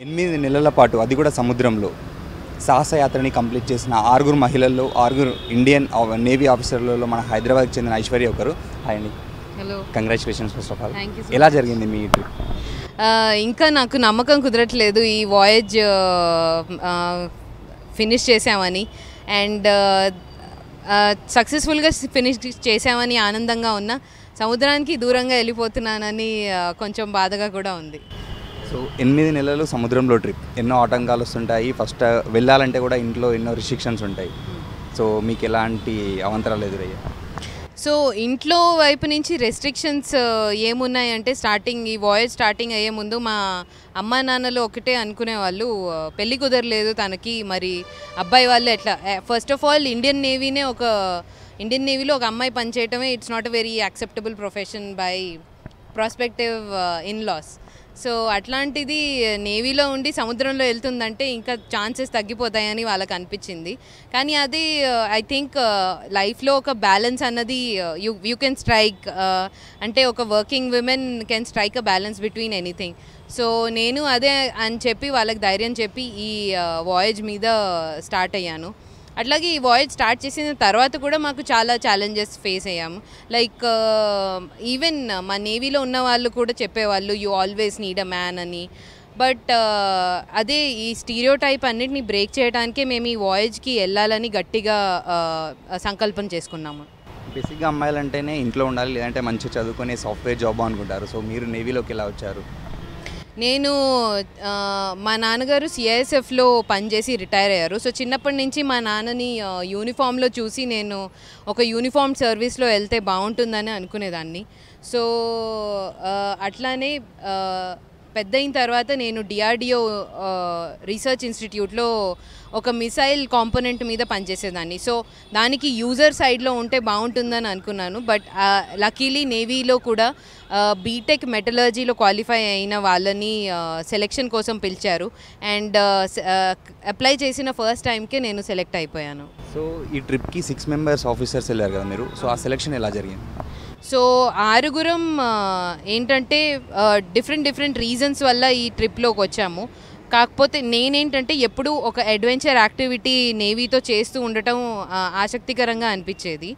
8 నెలల పాటు అది కూడా సముద్రంలో సాహసయాత్రని కంప్లీట్ చేసిన 6 మహిళల్లో 6 ఇండియన్ నేవీ ఆఫీసర్లలో మన హైదరాబాద్కి చెందిన ఐశ్వర్య ఒకరు. హాయ్ అండి. Hello, congratulations first of all. Thank you. ఎలా జరిగింది మీ ట్రిప్? ఇంకా నాకు నమ్మకం కుదరట్లేదు ఈ వాయేజ్ ఫినిష్ చేసామని. అండ్ సక్సెస్ఫుల్గా ఫినిష్ చేసామని ఆనందంగా ఉన్నా, సముద్రానికి దూరంగా వెళ్ళిపోతున్నానని కొంచెం బాధగా కూడా ఉంది. సో 8 నెలలు సముద్రంలో ట్రిప్, ఎన్నో ఆటంకాలు వస్తుంటాయి. ఫస్ట్ వెళ్ళాలంటే కూడా ఇంట్లో ఎన్నో రిస్ట్రిక్షన్స్ ఉంటాయి. సో మీకు ఎలాంటి అవంతరాలు ఎదురయ్యాయి? సో ఇంట్లో వైపు నుంచి రెస్ట్రిక్షన్స్ ఏమున్నాయంటే, ఈ వాయేజ్ స్టార్టింగ్ అయ్యే ముందు మా అమ్మా నాన్నలు ఒకటే అనుకునేవాళ్ళు, పెళ్ళి కుదరలేదు తనకి, మరి అబ్బాయి వాళ్ళు ఎట్లా. ఫస్ట్ ఆఫ్ ఆల్ ఇండియన్ నేవీలో ఒక అమ్మాయి పనిచేయటమే it's not a very acceptable profession by prospective in-laws. So అట్లాంటిది నేవీలో ఉండి సముద్రంలో వెళ్తుందంటే ఇంకా ఛాన్సెస్ తగ్గిపోతాయని వాళ్ళకి అనిపించింది. కానీ అది ఐ థింక్ లైఫ్లో ఒక బ్యాలెన్స్ అన్నది యూ కెన్ స్ట్రైక్, అంటే ఒక working women can strike a balance between anything. So నేను అదే అని చెప్పి వాళ్ళకి ధైర్యం చెప్పి ఈ వాయేజ్ మీద స్టార్ట్ అయ్యాను. అట్లాగే ఈ వాయేజ్ స్టార్ట్ చేసిన తర్వాత కూడా మాకు చాలా ఛాలెంజెస్ ఫేస్ అయ్యాము. లైక్ ఈవెన్ మా నేవీలో ఉన్న వాళ్ళు కూడా చెప్పేవాళ్ళు, you always need a man అని. బట్ అదే ఈ స్టీరియోటైప్ అన్నిటిని బ్రేక్ చేయడానికే మేము ఈ వాయేజ్కి వెళ్ళాలని గట్టిగా సంకల్పం చేసుకున్నాము. బేసిక్గా అమ్మాయిలు అంటేనే ఇంట్లో ఉండాలి, లేదంటే మంచిగా చదువుకునే సాఫ్ట్వేర్ జాబ్ అనుకుంటారు. సో మీరు నేవీలోకి ఎలా వచ్చారు? నేను మా నాన్నగారు సిఐఎస్ఎఫ్లో పనిచేసి రిటైర్ అయ్యారు. సో చిన్నప్పటి నుంచి మా నాన్నని యూనిఫామ్లో చూసి నేను ఒక యూనిఫామ్ సర్వీస్లో వెళ్తే బాగుంటుందని అనుకునేదాన్ని. సో అట్లానే పెద్ద అయిన తర్వాత నేను డిఆర్డిఓ రీసెర్చ్ ఇన్స్టిట్యూట్లో ఒక మిసైల్ కాంపోనెంట్ మీద పనిచేసేదాన్ని. సో దానికి యూజర్ సైడ్లో ఉంటే బాగుంటుందని అనుకున్నాను. బట్ లక్కీలీ నేవీలో కూడా బీటెక్ మెటలర్జీలో క్వాలిఫై అయిన వాళ్ళని సెలెక్షన్ కోసం పిలిచారు. అండ్ అప్లై చేసిన ఫస్ట్ టైంకే నేను సెలెక్ట్ అయిపోయాను. సో ఈ ట్రిప్కి 6 మెంబర్స్ ఆఫీసర్స్ వెళ్ళారు కదా మీరు. సో ఆ సెలెక్షన్ ఎలా జరిగింది? సో 6 ఏంటంటే డిఫరెంట్ రీజన్స్ వల్ల ఈ ట్రిప్లోకి వచ్చాము. కాకపోతే నేనేంటంటే ఎప్పుడూ ఒక అడ్వెంచర్ యాక్టివిటీ నేవీతో చేస్తూ ఉండటం ఆసక్తికరంగా అనిపించేది.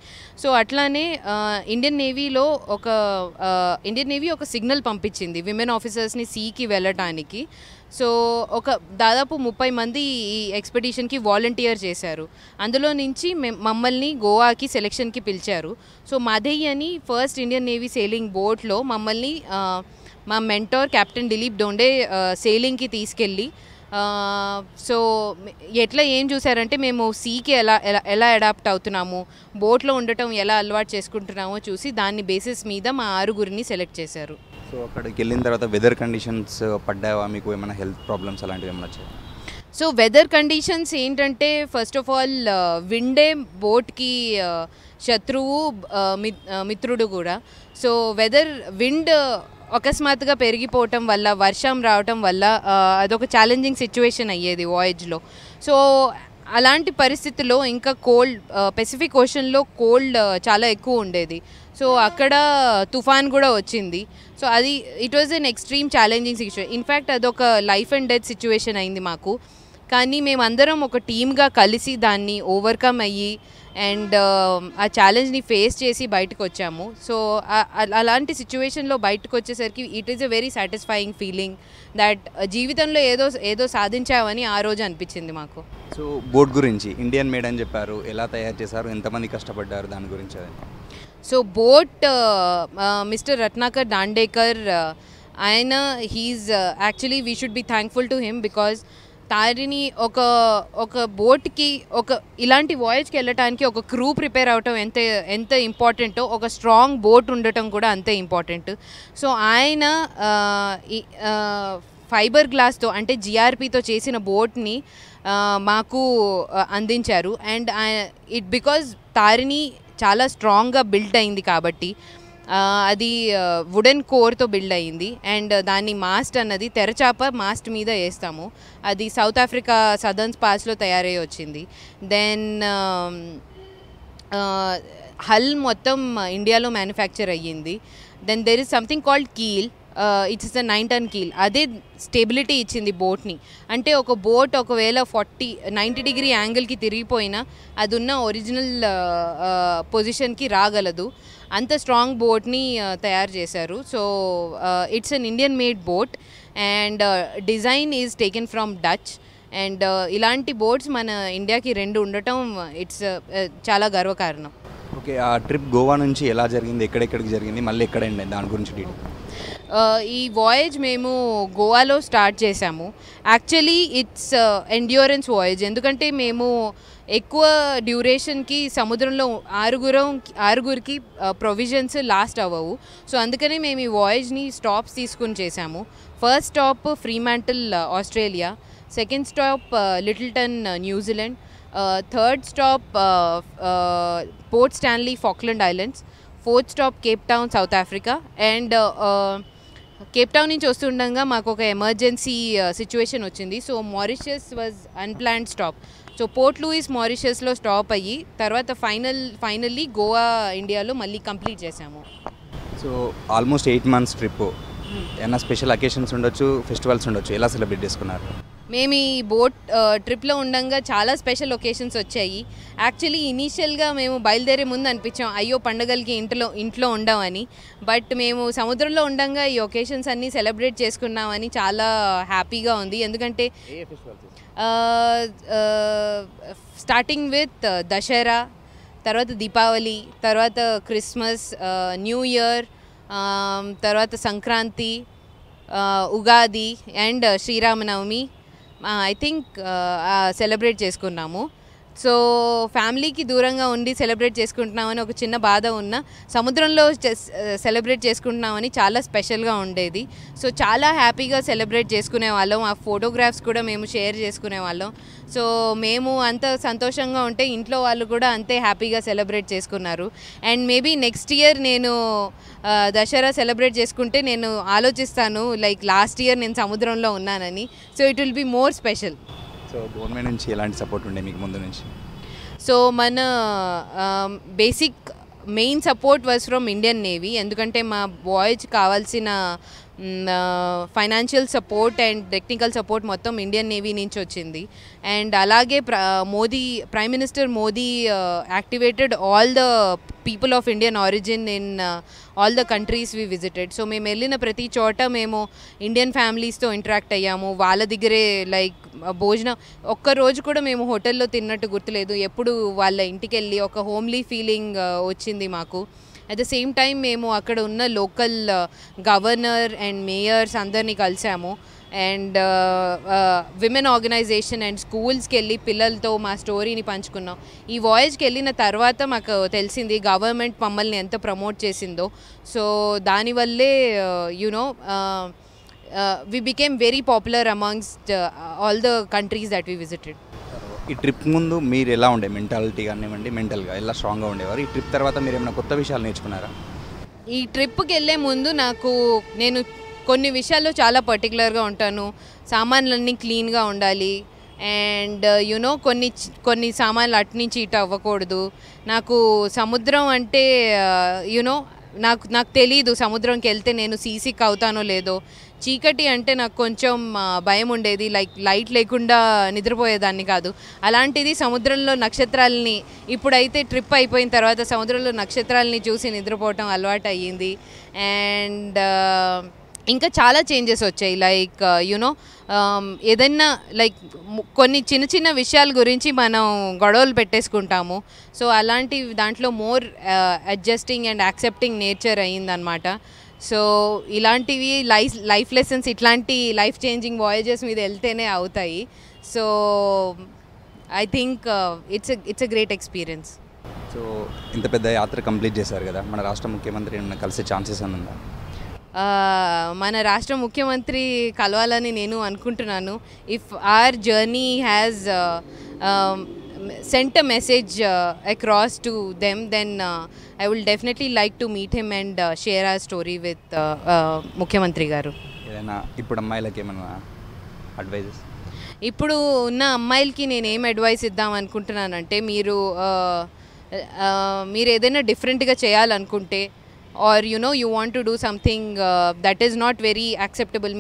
సో అట్లానే ఇండియన్ నేవీ ఒక సిగ్నల్ పంపించింది విమెన్ ఆఫీసర్స్ని సీకి వెళ్ళటానికి. సో దాదాపు 30 మంది ఈ ఎక్స్పెడిషన్కి వాలంటీర్ చేశారు. అందులో నుంచి మమ్మల్ని గోవాకి సెలెక్షన్కి పిలిచారు. సో మధై అని ఫస్ట్ ఇండియన్ నేవీ సేలింగ్ బోట్లో మమ్మల్ని మా మెంటోర్ కెప్టెన్ దిలీప్ డోండే సేలింగ్కి తీసుకెళ్ళి, సో ఏం చూసారంటే మేము సీకి ఎలా అడాప్ట్ అవుతున్నాము, బోట్లో ఉండటం ఎలా అలవాటు చేసుకుంటున్నామో చూసి దాన్ని బేసిస్ మీద మా 6 సెలెక్ట్ చేశారు. సో అక్కడికి వెళ్ళిన తర్వాత వెదర్ కండిషన్స్ పడ్డావా మీకు? ఏమైనా హెల్త్ ప్రాబ్లమ్స్ అలాంటివి ఏమైనా వచ్చాయి? సో వెదర్ కండిషన్స్ ఏంటంటే, ఫస్ట్ ఆఫ్ ఆల్ విండే బోట్కి శత్రువు మిత్రుడు కూడా. సో విండ్ అకస్మాత్తుగా పెరిగిపోవటం వల్ల, వర్షం రావటం వల్ల అదొక ఛాలెంజింగ్ సిచ్యువేషన్ అయ్యేది వాయేజ్లో. సో అలాంటి పరిస్థితుల్లో ఇంకా పెసిఫిక్ ఓషన్లో కోల్డ్ చాలా ఎక్కువ ఉండేది. సో అక్కడ తుఫాన్ కూడా వచ్చింది. So it was an extreme challenging situation. In fact అదొక లైఫ్ అండ్ డెత్ సిచ్యువేషన్ అయింది మాకు. కానీ మేమందరం ఒక టీమ్గా కలిసి దాన్ని ఓవర్కమ్ అయ్యి అండ్ ఆ ఛాలెంజ్ని ఫేస్ చేసి బయటకు వచ్చాము. సో అలాంటి సిచ్యువేషన్లో బయటకు వచ్చేసరికి it is a very satisfying feeling that జీవితంలో ఏదో సాధించామని ఆ రోజు అనిపించింది మాకు. సో బోట్ గురించి ఇండియన్ మేడ్ అని చెప్పారు, ఎలా తయారు చేశారు, ఎంతమంది కష్టపడ్డారు దాని గురించి? So boat mister Ratnakar Dandekar, ఆయన he is actually we should be thankful to him, because Tarini ఒక బోట్కి ఇలాంటి వాయేజ్కి వెళ్ళటానికి ఒక క్రూ ప్రిపేర్ అవటం ఎంత ఇంపార్టెంటో, ఒక స్ట్రాంగ్ బోట్ ఉండటం కూడా అంతే ఇంపార్టెంట్. సో ఆయన ఫైబర్ గ్లాస్తో అంటే జిఆర్పితో చేసిన బోట్ని మాకు అందించారు. అండ్ బికాజ్ తారిని చాలా స్ట్రాంగ్గా బిల్డ్ అయింది కాబట్టి అది వుడెన్ కోర్తో బిల్డ్ అయ్యింది. అండ్ దాన్ని మాస్ట్ అన్నది తెరచాప మాస్ట్ మీద వేస్తాము. అది సౌత్ ఆఫ్రికా సదర్న్ స్పాస్లో తయారై వచ్చింది. దెన్ హల్ మొత్తం ఇండియాలో మ్యానుఫ్యాక్చర్ అయ్యింది. Then there is something called keel, it's a 9 ton keel. అదే స్టెబిలిటీ ఇచ్చింది బోట్ని. అంటే ఒక బోట్ ఒకవేళ 90 degree యాంగిల్కి తిరిగిపోయినా అది ఉన్న ఒరిజినల్ పొజిషన్కి రాగలదు. అంత స్ట్రాంగ్ బోట్ని తయారు చేశారు. So it's an Indian made boat and design is taken from Dutch. And ఇలాంటి బోట్స్ మన ఇండియాకి 2 ఉండటం ఇట్స్ చాలా గర్వకారణం. ఓకే, ఆ ట్రిప్ గోవా నుంచి ఎలా జరిగింది, ఎక్కడెక్కడికి జరిగింది, మళ్ళీ ఎక్కడ అండి దాని గురించి డీటెయిల్? ఈ వాయేజ్ మేము గోవాలో స్టార్ట్ చేసాము. Actually it's endurance voyage. ఎందుకంటే మేము ఎక్కువ డ్యూరేషన్కి సముద్రంలో ఆరుగురికి ప్రొవిజన్స్ లాస్ట్ అవ్వవు. సో అందుకనే మేము ఈ వాయేజ్ని స్టాప్స్ తీసుకుని చేసాము. First stop Fremantle Australia, second stop Lyttelton New Zealand, third stop Port Stanley Falkland Islands, fourth stop Cape Town South Africa. And Cape Town నుంచి వస్తుండగా మాకు ఒక ఎమర్జెన్సీ సిచ్యువేషన్ వచ్చింది. So Mauritius was unplanned stop. So Port Louis మారిషస్లో stop అయ్యి తర్వాత finally Goa ఇండియాలో మళ్ళీ కంప్లీట్ చేసాము. So almost 8 months trip. ఏమైనా స్పెషల్ అకేషన్స్ ఉండొచ్చు, ఫెస్టివల్స్ ఉండొచ్చు, ఎలా సెలబ్రేట్ చేసుకున్నారు? మేము ఈ బోట్ ట్రిప్లో ఉండగా చాలా స్పెషల్ ఒకేషన్స్ వచ్చాయి. యాక్చువల్లీ ఇనీషియల్గా మేము బయలుదేరే ముందు అనిపించాం అయ్యో పండగలకి ఇంట్లో ఉండమని. బట్ మేము సముద్రంలో ఉండగా ఈ ఒకేషన్స్ అన్నీ సెలబ్రేట్ చేసుకున్నామని చాలా హ్యాపీగా ఉంది. ఎందుకంటే స్టార్టింగ్ విత్ దసరా, తర్వాత దీపావళి, తర్వాత క్రిస్మస్, న్యూ ఇయర్, తర్వాత Sankranti, Ugadi and Sriramanavami I think celebrate చేసుకున్నాము. సో ఫ్యామిలీకి దూరంగా ఉండి సెలబ్రేట్ చేసుకుంటున్నామని ఒక చిన్న బాధ ఉన్న సముద్రంలో సెలబ్రేట్ చేసుకుంటున్నామని చాలా స్పెషల్గా ఉండేది. సో చాలా హ్యాపీగా సెలబ్రేట్ చేసుకునే వాళ్ళం. ఆ ఫోటోగ్రాఫ్స్ కూడా మేము షేర్ చేసుకునే వాళ్ళం. సో మేము అంత సంతోషంగా ఉంటే ఇంట్లో వాళ్ళు కూడా అంతే హ్యాపీగా సెలబ్రేట్ చేసుకున్నారు. అండ్ మేబీ నెక్స్ట్ ఇయర్ నేను దసరా సెలబ్రేట్ చేసుకుంటే నేను ఆలోచిస్తాను లైక్ లాస్ట్ ఇయర్ నేను సముద్రంలో ఉన్నానని. So it will be more special. So government నుంచి ఎలాంటి సపోర్ట్ ఉండే మీకు ముందు నుంచి? సో మన basic main support was from Indian navy. ఎందుకంటే మా వాయేజ్ కావాల్సిన financial support and technical support మొత్తం ఇండియన్ నేవీ నుంచి వచ్చింది. అండ్ అలాగే prime minister Modi activated all the people of Indian origin in all the countries we visited. So మేము వెళ్ళిన ప్రతి చోట మేము ఇండియన్ ఫ్యామిలీస్తో ఇంటరాక్ట్ అయ్యాము. వాళ్ళ దగ్గరే లైక్ భోజనం ఒక్కరోజు కూడా మేము హోటల్లో తిన్నట్టు గుర్తులేదు. ఎప్పుడు వాళ్ళ ఇంటికి వెళ్ళి ఒక హోమ్లీ ఫీలింగ్ వచ్చింది మాకు. అట్ ద సేమ్ టైం మేము అక్కడ ఉన్న లోకల్ గవర్నర్ అండ్ మేయర్స్ అందరినీ కలిసాము. అండ్ విమెన్ ఆర్గనైజేషన్ అండ్ స్కూల్స్కి వెళ్ళి పిల్లలతో మా స్టోరీని పంచుకున్నాం. ఈ వాయేజ్కి వెళ్ళిన తర్వాత మాకు తెలిసింది గవర్నమెంట్ మమ్మల్ని ఎంత ప్రమోట్ చేసిందో. సో దానివల్లే you know we became very popular amongst all the countries that we visited. ఈ ట్రిప్ ముందు మీరు ఎలా ఉండే మెంటాలిటీ కానివ్వండి, మెంటల్గా ఎలా స్ట్రాంగ్గా ఉండేవారు? ఈ ట్రిప్ తర్వాత మీరు ఏమైనా కొత్త విషయాలు నేర్చుకున్నారా? ఈ ట్రిప్కి వెళ్ళే ముందు నేను కొన్ని విషయాల్లో చాలా పర్టికులర్గా ఉంటాను. సామాన్లన్నీ క్లీన్గా ఉండాలి అండ్ యునో కొన్ని సామాన్లు అటు నుంచి ఇటు అవ్వకూడదు. నాకు సముద్రం అంటే యునో నాకు తెలీదు సముద్రంకి వెళ్తే నేను సీసిక్ అవుతానో లేదో. చీకటి అంటే నాకు కొంచెం భయం ఉండేది, లైక్ లైట్ లేకుండా నిద్రపోయేదాన్ని కాదు. అలాంటిది సముద్రంలో నక్షత్రాలని ఇప్పుడైతే ట్రిప్ అయిపోయిన తర్వాత సముద్రంలో నక్షత్రాలని చూసి నిద్రపోవటం అలవాటు అయ్యింది. అండ్ ఇంకా చాలా చేంజెస్ వచ్చాయి. లైక్ యునో ఏదైనా లైక్ కొన్ని చిన్న చిన్న విషయాల గురించి మనం గొడవలు పెట్టేసుకుంటాము. సో అలాంటి దాంట్లో more adjusting and accepting nature అయ్యిందనమాట. సో ఇలాంటివి లైఫ్ లెసన్స్, ఇట్లాంటి లైఫ్ చేంజింగ్ వాయేజెస్ మీద వెళ్తేనే అవుతాయి. So I think it's a great experience. So ఇంత పెద్ద యాత్ర కంప్లీట్ చేశారు కదా, మన రాష్ట్ర ముఖ్యమంత్రి కలిసే ఛాన్సెస్ అని ఉందా? మన రాష్ట్ర ముఖ్యమంత్రి కలవాలని నేను అనుకుంటున్నాను. If our journey has sent a message across to them, then I will definitely like to meet him and share our story with ముఖ్యమంత్రి గారు. ఏదైనా ఇప్పుడు అమ్మాయిలకి ఏమైనా అడ్వైజెస్? ఇప్పుడు ఉన్న అమ్మాయిలకి నేను ఏం అడ్వైస్ ఇద్దాం అనుకుంటున్నానంటే మీరు ఏదైనా డిఫరెంట్గా చేయాలనుకుంటే or you want to do something that is not very acceptable,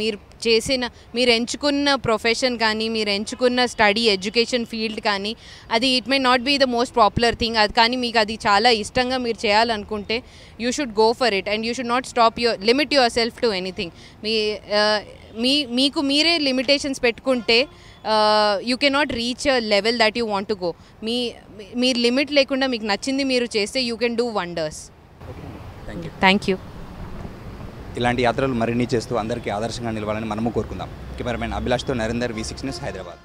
మీరు ఎంచుకున్న ప్రొఫెషన్ కానీ మీరు ఎంచుకున్న స్టడీ ఎడ్యుకేషన్ ఫీల్డ్ కానీ అది it may not be the most popular thing, అది కానీ మీకు అది చాలా ఇష్టంగా మీరు చేయాలనుకుంటే you should go for it and you should not limit yourself to anything. మీకు మీరే లిమిటేషన్స్ పెట్టుకుంటే you cannot reach a level that you want to go. మీరు లిమిట్ లేకుండా మీకు నచ్చింది మీరు చేస్తే you can do wonders. Thank you. ఇలాంటి యాత్రలు మరిన్ని చేస్తూ అందరికీ ఆదర్శంగా నిలవాలని మనము కోరుకుందాం. కెమెరామెన్ అభిలాష్తో నరేందర్, V6 న్యూస్, హైదరాబాద్.